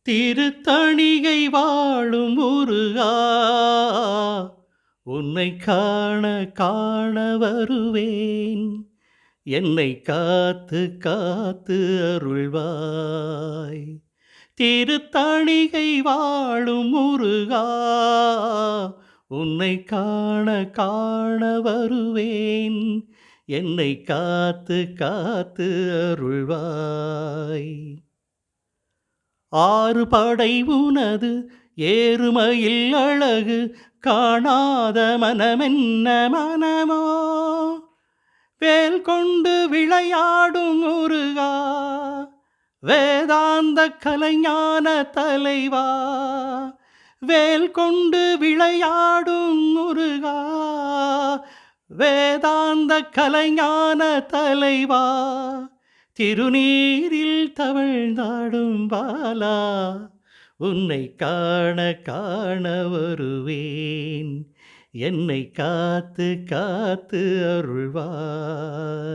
திருத்தணிகை வாழும் முருகா, உன்னை காண காண வருவேன். என்னை காத்து காத்து அருள்வாய். திருத்தணிகை வாழும் முருகா, உன்னை காண காண வருவேன். என்னை காத்து காத்து அருள்வாய். ஆறு படை உனது ஏறுமையில் அழகு காணாத மனமென்ன மனமோ, வேல் கொண்டு விளையாடும் முருகா, வேதாந்த கலைஞான தலைவா. வேல் கொண்டு விளையாடும் முருகா, வேதாந்த கலைஞான தலைவா. திருநீரில் தவழ்ந்தாடும் பாலா, உன்னை காண காண வருவேன். என்னை காத்து காத்து அருள்வாய்.